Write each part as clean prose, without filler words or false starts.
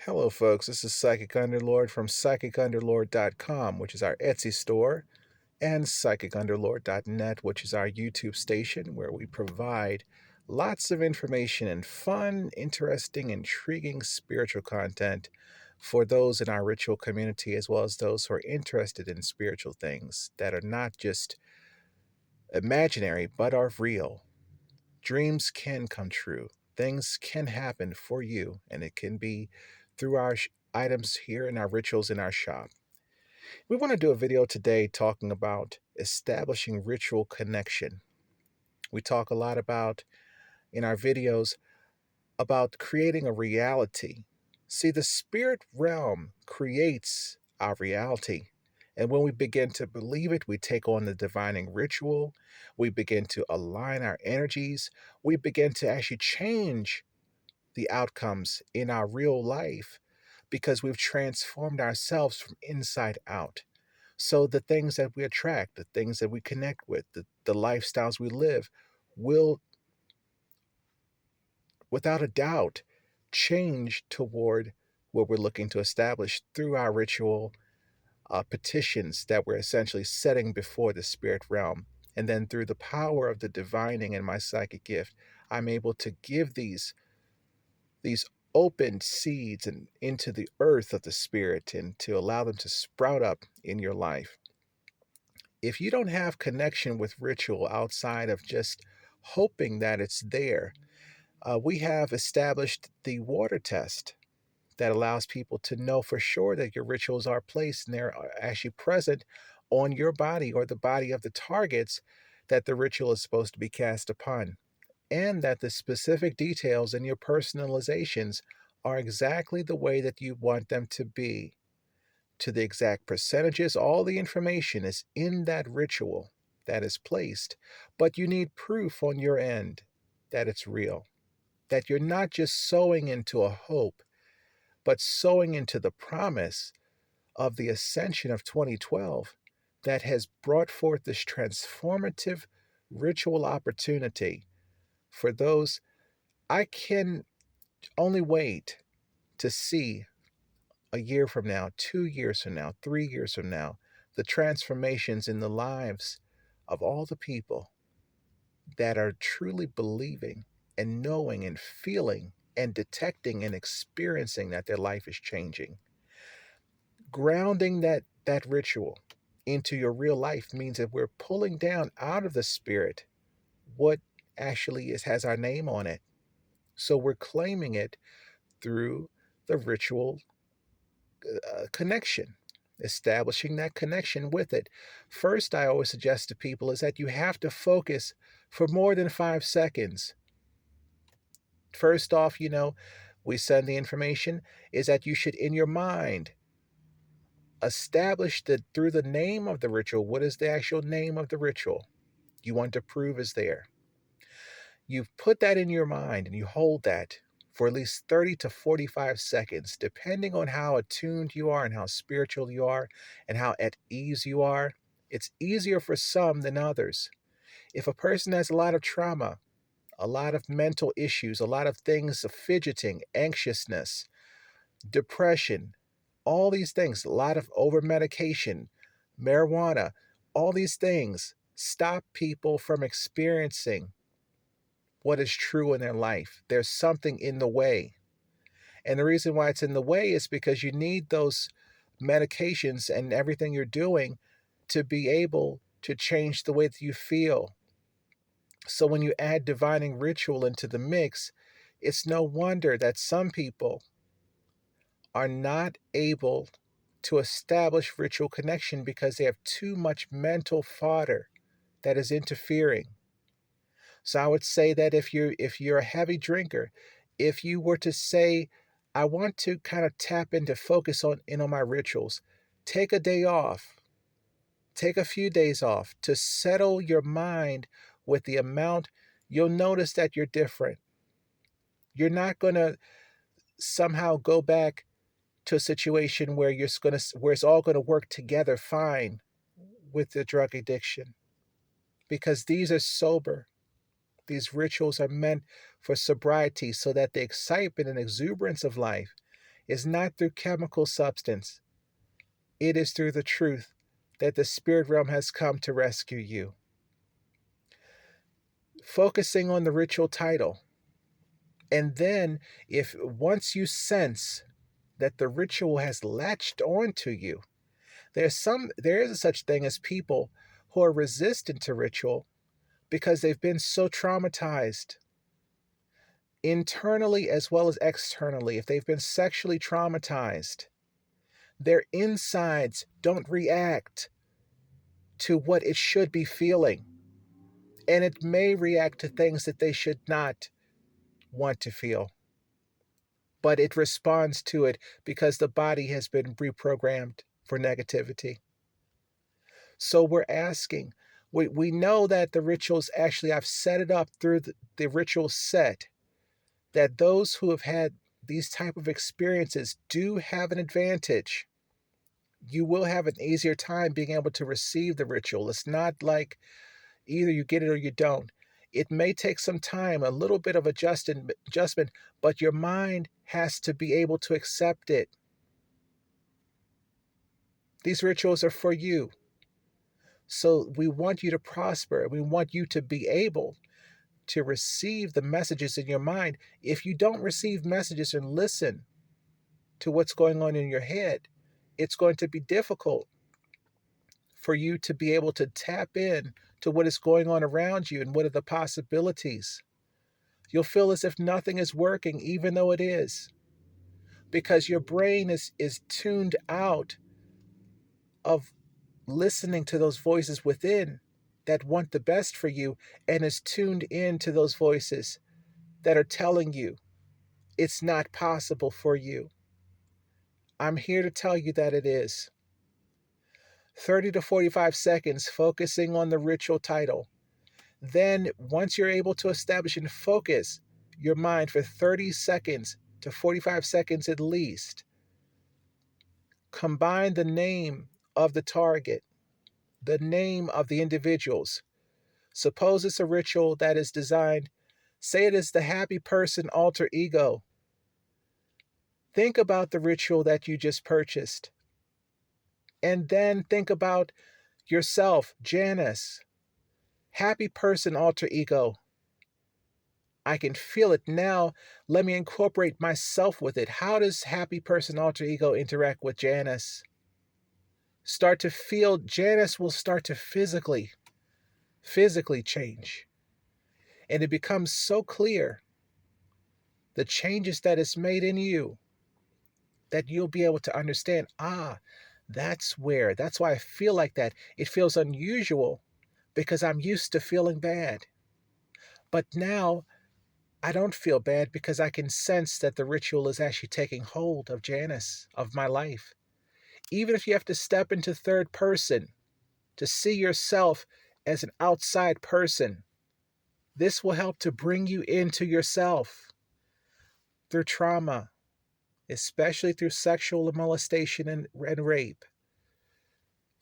Hello, folks. This is Psychic Underlord from psychicunderlord.com, which is our Etsy store, and psychicunderlord.net, which is our YouTube station, where we provide lots of information and fun, interesting, intriguing spiritual content for those in our ritual community, as well as those who are interested in spiritual things that are not just imaginary, but are real. Dreams can come true. Things can happen for you, and it can be through our items here in our rituals in our shop. We want to do a video today talking about establishing ritual connection. We talk a lot about in our videos about creating a reality. See, the spirit realm creates our reality. And when we begin to believe it, we take on the divining ritual. We begin to align our energies. We begin to actually change the outcomes in our real life because we've transformed ourselves from inside out. So the things that we attract, the things that we connect with, the lifestyles we live will, without a doubt, change toward what we're looking to establish through our ritual petitions that we're essentially setting before the spirit realm. And then through the power of the divining and my psychic gift, I'm able to give these opened seeds and into the earth of the spirit and to allow them to sprout up in your life. If you don't have connection with ritual outside of just hoping that it's there, we have established the water test that allows people to know for sure that your rituals are placed and they're actually present on your body or the body of the targets that the ritual is supposed to be cast upon, and that the specific details in your personalizations are exactly the way that you want them to be. To the exact percentages, all the information is in that ritual that is placed, but you need proof on your end that it's real, that you're not just sowing into a hope, but sowing into the promise of the ascension of 2012 that has brought forth this transformative ritual opportunity for those. I can only wait to see a year from now, 2 years from now, 3 years from now, the transformations in the lives of all the people that are truly believing and knowing and feeling and detecting and experiencing that their life is changing. Grounding that ritual into your real life means that we're pulling down out of the spirit what actually has our name on it. So we're claiming it through the ritual connection, establishing that connection with it. First, I always suggest to people is that you have to focus for more than 5 seconds. First off, we send the information is that you should, in your mind, establish that through the name of the ritual, what is the actual name of the ritual you want to prove is there. You put that in your mind and you hold that for at least 30 to 45 seconds, depending on how attuned you are and how spiritual you are and how at ease you are. It's easier for some than others. If a person has a lot of trauma, a lot of mental issues, a lot of things of fidgeting, anxiousness, depression, all these things, a lot of over medication, marijuana, all these things stop people from experiencing what is true in their life. There's something in the way. And the reason why it's in the way is because you need those medications and everything you're doing to be able to change the way that you feel. So when you add divining ritual into the mix, it's no wonder that some people are not able to establish ritual connection because they have too much mental fodder that is interfering. So I would say that if you're a heavy drinker, if you were to say, I want to kind of tap into focus on my rituals, take a day off, take a few days off to settle your mind with the amount, you'll notice that you're different. You're not going to somehow go back to a situation where where it's all going to work together fine with the drug addiction, because these are sober. These rituals are meant for sobriety so that the excitement and exuberance of life is not through chemical substance. It is through the truth that the spirit realm has come to rescue you. Focusing on the ritual title. And then, if once you sense that the ritual has latched onto you, there is a such thing as people who are resistant to ritual because they've been so traumatized internally as well as externally. If they've been sexually traumatized, their insides don't react to what it should be feeling. And it may react to things that they should not want to feel. But it responds to it because the body has been reprogrammed for negativity. So we're asking, we know that the rituals, actually, I've set it up through the ritual set, that those who have had these type of experiences do have an advantage. You will have an easier time being able to receive the ritual. It's not like either you get it or you don't. It may take some time, a little bit of adjustment, but your mind has to be able to accept it. These rituals are for you. So we want you to prosper. We want you to be able to receive the messages in your mind. If you don't receive messages and listen to what's going on in your head, it's going to be difficult for you to be able to tap in to what is going on around you and what are the possibilities. You'll feel as if nothing is working, even though it is, because your brain is tuned out of listening to those voices within that want the best for you, and is tuned in to those voices that are telling you it's not possible for you. I'm here to tell you that it is. 30 to 45 seconds focusing on the ritual title. Then, once you're able to establish and focus your mind for 30 seconds to 45 seconds at least, combine the name of the target, the name of the individuals. Suppose it's a ritual that is designed, say it is the happy person alter ego. Think about the ritual that you just purchased. And then think about yourself, Janice, happy person alter ego. I can feel it now. Let me incorporate myself with it. How does happy person alter ego interact with Janice? Start to feel, Janice will start to physically change. And it becomes so clear, the changes that is made in you, that you'll be able to understand, that's why I feel like that. It feels unusual because I'm used to feeling bad. But now I don't feel bad because I can sense that the ritual is actually taking hold of Janice, of my life. Even if you have to step into third person to see yourself as an outside person, this will help to bring you into yourself through trauma, especially through sexual molestation and rape.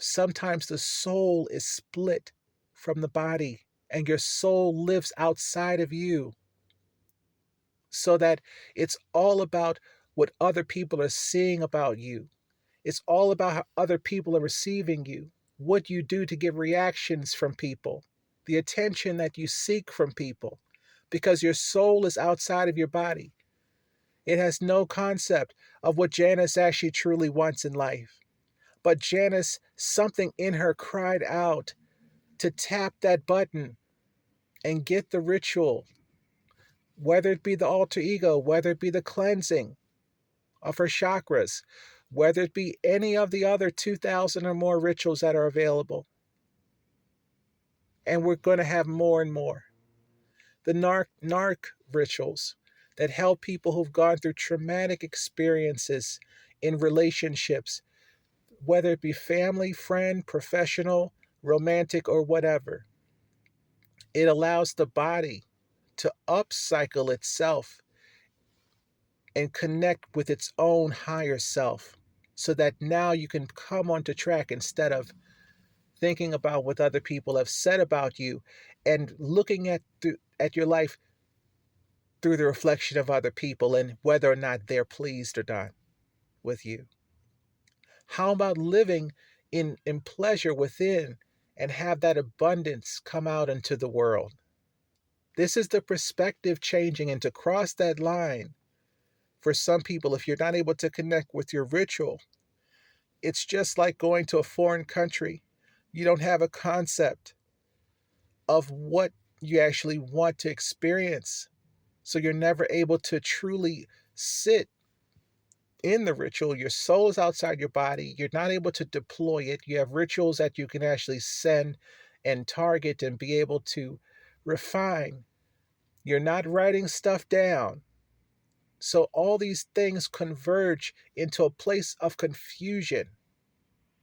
Sometimes the soul is split from the body and your soul lives outside of you, so that it's all about what other people are seeing about you. It's all about how other people are receiving you, what you do to get reactions from people, the attention that you seek from people, because your soul is outside of your body. It has no concept of what Janice actually truly wants in life. But Janice, something in her cried out to tap that button and get the ritual, whether it be the alter ego, whether it be the cleansing of her chakras, whether it be any of the other 2,000 or more rituals that are available. And we're going to have more and more. The narc rituals that help people who've gone through traumatic experiences in relationships, whether it be family, friend, professional, romantic, or whatever. It allows the body to upcycle itself and connect with its own higher self, so that now you can come onto track instead of thinking about what other people have said about you and looking at your life through the reflection of other people and whether or not they're pleased or not. with you? How about living in pleasure within and have that abundance come out into the world? This is the perspective changing, and to cross that line for some people, if you're not able to connect with your ritual, it's just like going to a foreign country. You don't have a concept of what you actually want to experience. So you're never able to truly sit in the ritual. Your soul is outside your body. You're not able to deploy it. You have rituals that you can actually send and target and be able to refine. You're not writing stuff down. So all these things converge into a place of confusion.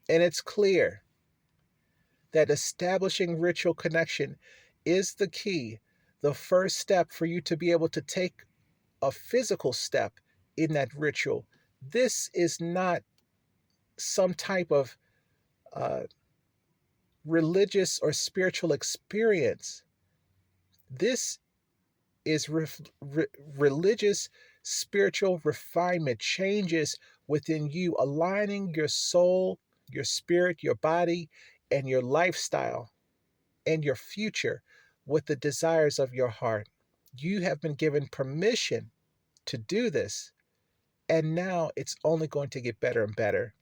And it's clear that establishing ritual connection is the key, the first step for you to be able to take a physical step in that ritual. This is not some type of uh, religious or spiritual experience. This is religious, spiritual refinement, changes within you, aligning your soul, your spirit, your body, and your lifestyle and your future with the desires of your heart. You have been given permission to do this, and now it's only going to get better and better.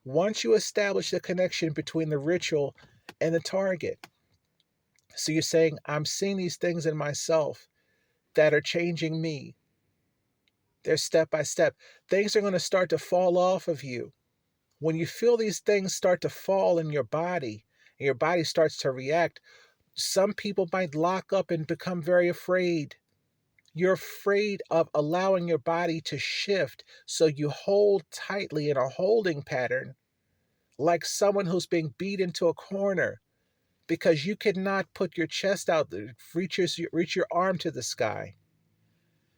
Once you establish the connection between the ritual and the target, so you're saying, I'm seeing these things in myself that are changing me. They're step by step. Things are going to start to fall off of you. When you feel these things start to fall in your body, and your body starts to react, some people might lock up and become very afraid. You're afraid of allowing your body to shift, so you hold tightly in a holding pattern, like someone who's being beat into a corner, because you cannot put your chest out, reach your arm to the sky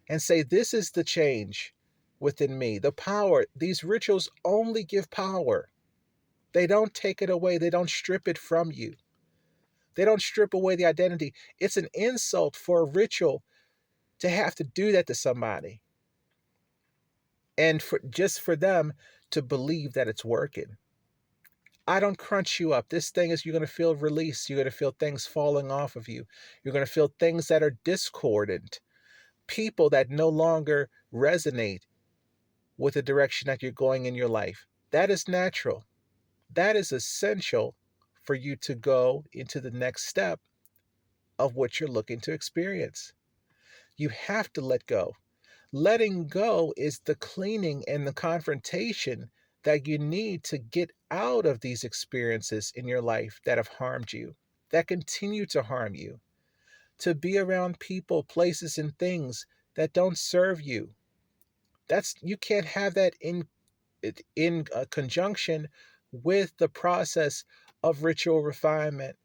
and say, this is the change within me. The power, these rituals only give power. They don't take it away. They don't strip it from you. They don't strip away the identity. It's an insult for a ritual to have to do that to somebody. And just for them to believe that it's working. I don't crunch you up. This thing is, you're going to feel release. You're going to feel things falling off of you. You're going to feel things that are discordant, people that no longer resonate with the direction that you're going in your life. That is natural. That is essential for you to go into the next step of what you're looking to experience. You have to let go. Letting go is the cleaning and the confrontation that you need to get out of these experiences in your life that have harmed you, that continue to harm you, to be around people, places, and things that don't serve you. You can't have that in conjunction with the process of ritual refinement.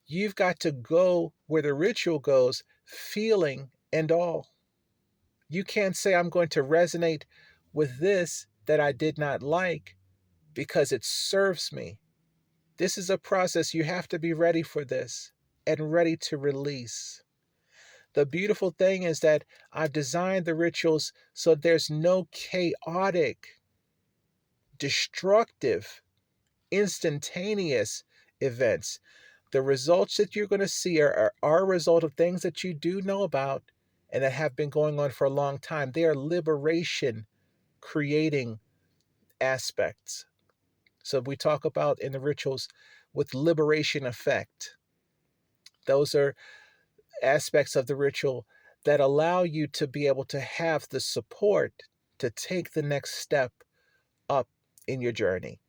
You've got to go where the ritual goes, feeling and all. You can't say, I'm going to resonate with this that I did not like because it serves me. This is a process. You have to be ready for this and ready to release. The beautiful thing is that I've designed the rituals so there's no chaotic, destructive, instantaneous events. The results that you're going to see are a result of things that you do know about and that have been going on for a long time. They are liberation creating aspects. So we talk about in the rituals with liberation effect. Those are aspects of the ritual that allow you to be able to have the support to take the next step up in your journey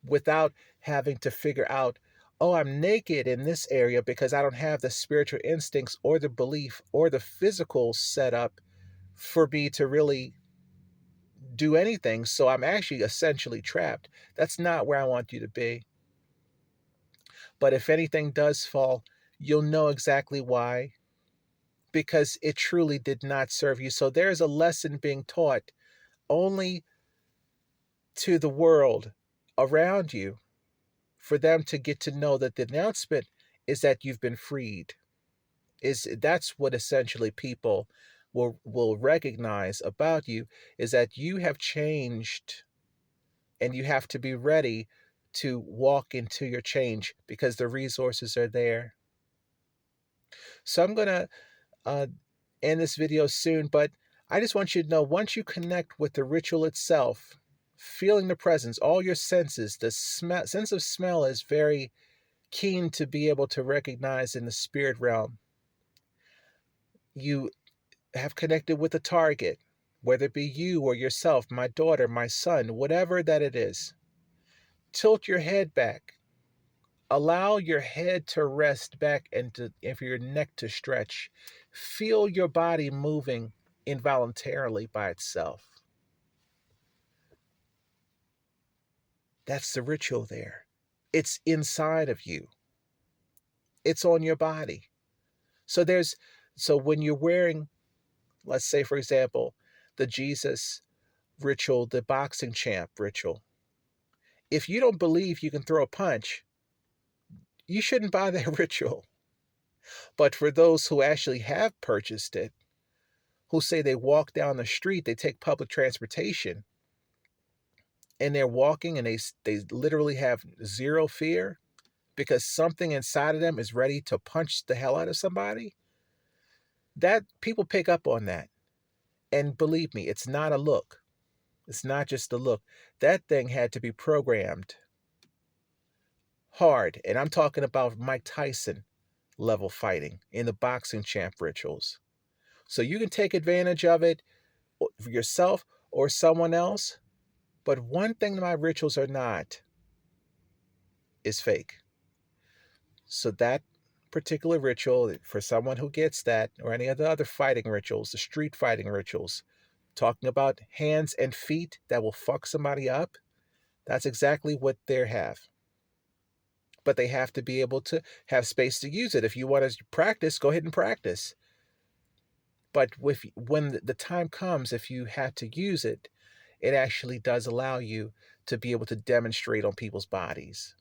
without having to figure out, oh, I'm naked in this area because I don't have the spiritual instincts or the belief or the physical setup for me to really do anything. So I'm actually essentially trapped. That's not where I want you to be. But if anything does fall, you'll know exactly why, because it truly did not serve you. So there's a lesson being taught only to the world around you for them to get to know that the announcement is that you've been freed. That's what essentially people will recognize about you is that you have changed, and you have to be ready to walk into your change because the resources are there. So I'm going to uh, end this video soon, but I just want you to know, once you connect with the ritual itself, feeling the presence, all your senses, the sense of smell is very keen to be able to recognize in the spirit realm. You have connected with the target, whether it be you or yourself, my daughter, my son, whatever that it is. Tilt your head back. Allow your head to rest back and for your neck to stretch. Feel your body moving involuntarily by itself. That's the ritual there. It's inside of you. It's on your body. So when you're wearing, let's say for example, the Jesus ritual, the boxing champ ritual, if you don't believe you can throw a punch, you shouldn't buy that ritual. But for those who actually have purchased it, who say they walk down the street, they take public transportation, and they're walking and they literally have zero fear because something inside of them is ready to punch the hell out of somebody, that people pick up on that. And believe me, it's not a look. It's not just a look. That thing had to be programmed hard. And I'm talking about Mike Tyson level fighting in the boxing champ rituals. So you can take advantage of it for yourself or someone else. But one thing my rituals are not is fake. So that particular ritual, for someone who gets that, or any of the other fighting rituals, the street fighting rituals, talking about hands and feet that will fuck somebody up, that's exactly what they have. But they have to be able to have space to use it. If you want to practice, go ahead and practice. But when the time comes, if you have to use it, it actually does allow you to be able to demonstrate on people's bodies.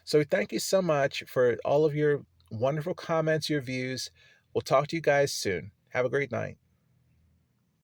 So thank you so much for all of your wonderful comments, your views. We'll talk to you guys soon. Have a great night.